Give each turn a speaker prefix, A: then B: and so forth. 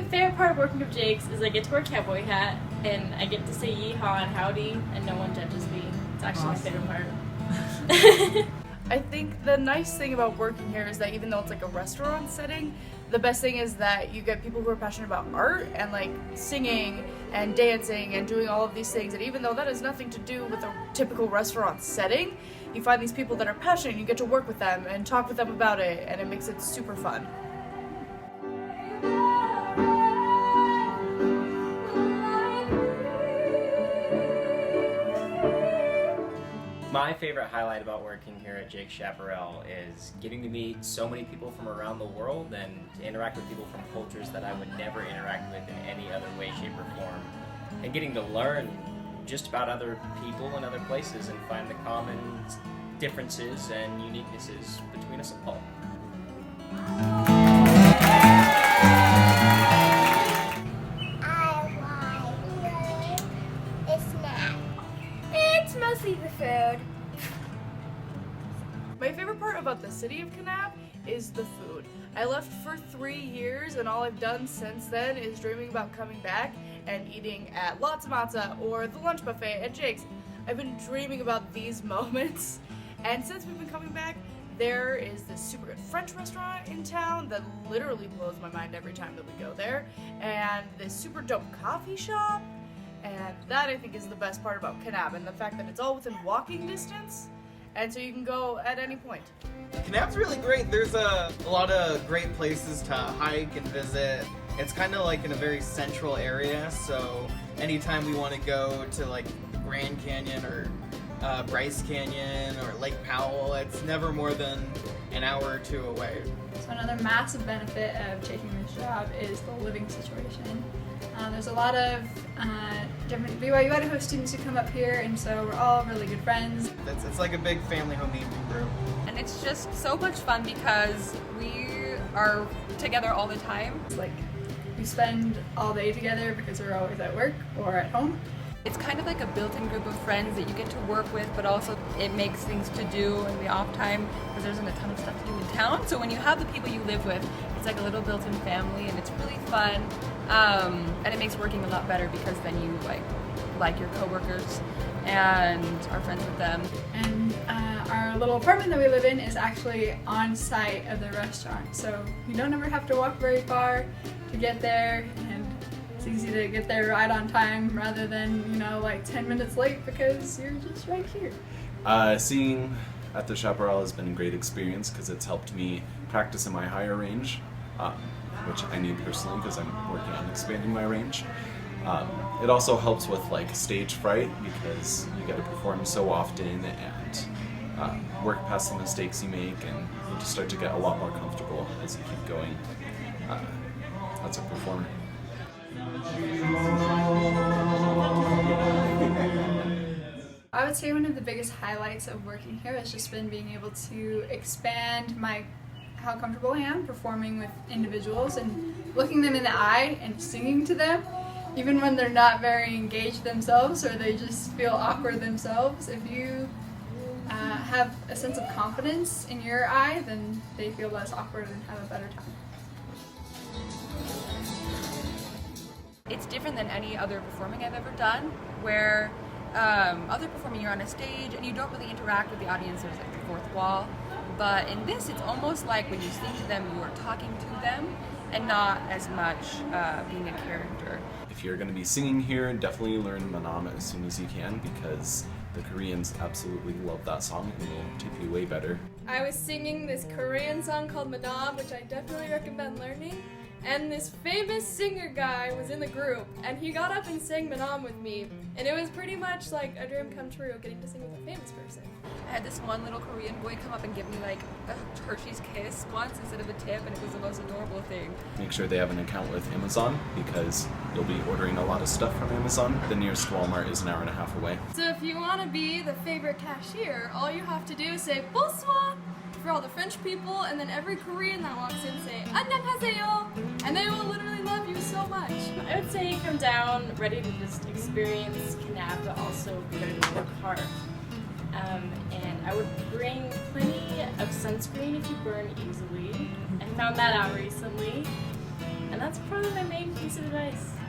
A: favorite part of working with Jake's is I get to wear a cowboy hat and I get to say yeehaw and howdy and no one judges me. It's actually my favorite part.
B: I think the nice thing about working here is that even though it's like a restaurant setting, the best thing is that you get people who are passionate about art and like singing and dancing and doing all of these things. And even though that has nothing to do with a typical restaurant setting, you find these people that are passionate and you get to work with them and talk with them about it, and it makes it super fun.
C: My favorite highlight about working here at Jake's Chaparral is getting to meet so many people from around the world and to interact with people from cultures that I would never interact with in any other way, shape, or form. And getting to learn just about other people and other places and find the common differences and uniquenesses between us all.
D: It's mostly the food.
B: My favorite part about the city of Kanab is the food. I left for 3 years and all I've done since then is dreaming about coming back and eating at Lots of Matza or the lunch buffet at Jake's. I've been dreaming about these moments, and since we've been coming back, there is this super good French restaurant in town that literally blows my mind every time that we go there, and this super dope coffee shop, and that I think is the best part about Kanab, and the fact that it's all within walking distance, and so you can go at any point.
E: Kanab's really great. There's a lot of great places to hike and visit. It's kind of like in a very central area, so anytime we want to go to like Grand Canyon or Bryce Canyon or Lake Powell, it's never more than an hour or two away.
F: So another massive benefit of taking this job is the living situation. There's a lot of different BYU Idaho students who come up here, and so we're all really good friends.
E: It's like a big family home evening group.
G: And it's just so much fun because we are together all the time.
F: It's like we spend all day together because we're always at work or at home.
G: It's kind of like a built-in group of friends that you get to work with, but also it makes things to do in the off time because there isn't a ton of stuff to do in town. So when you have the people you live with, it's like a little built-in family, and it's really fun. And it makes working a lot better because then you like your coworkers and are friends with them.
F: And our little apartment that we live in is actually on site of the restaurant, so you don't ever have to walk very far to get there, and it's easy to get there right on time rather than, like 10 minutes late because you're just right here.
H: Singing at the Chaparral has been a great experience because it's helped me practice in my higher range, which I need personally because I'm working on expanding my range. It also helps with like stage fright because you get to perform so often and work past the mistakes you make, and you just start to get a lot more comfortable as you keep going as a performer.
F: I would say one of the biggest highlights of working here has just been being able to expand how comfortable I am performing with individuals and looking them in the eye and singing to them, even when they're not very engaged themselves or they just feel awkward themselves. If you have a sense of confidence in your eye, then they feel less awkward and have a better time.
G: It's different than any other performing I've ever done, where other performing you're on a stage and you don't really interact with the audience. There's like the fourth wall. But in this, it's almost like when you sing to them, you are talking to them and not as much being a character.
H: If you're going to be singing here, definitely learn Manam as soon as you can because the Koreans absolutely love that song and will tip you way better.
I: I was singing this Korean song called Manam, which I definitely recommend learning. And this famous singer guy was in the group, and he got up and sang Manam with me. And it was pretty much like a dream come true, getting to sing with a famous person.
G: I had this one little Korean boy come up and give me like a Hershey's kiss once instead of a tip, and it was the most adorable thing.
H: Make sure they have an account with Amazon because you'll be ordering a lot of stuff from Amazon. The nearest Walmart is an hour and a half away.
I: So if you want to be the favorite cashier, all you have to do is say bonsoir for all the French people, and then every Korean that walks in say 안녕하세요, and they will literally love you so much.
A: I would say come down ready to just experience Kanab, but also be ready to work hard. And I would bring plenty of sunscreen if you burn easily. I found that out recently. And that's probably my main piece of advice.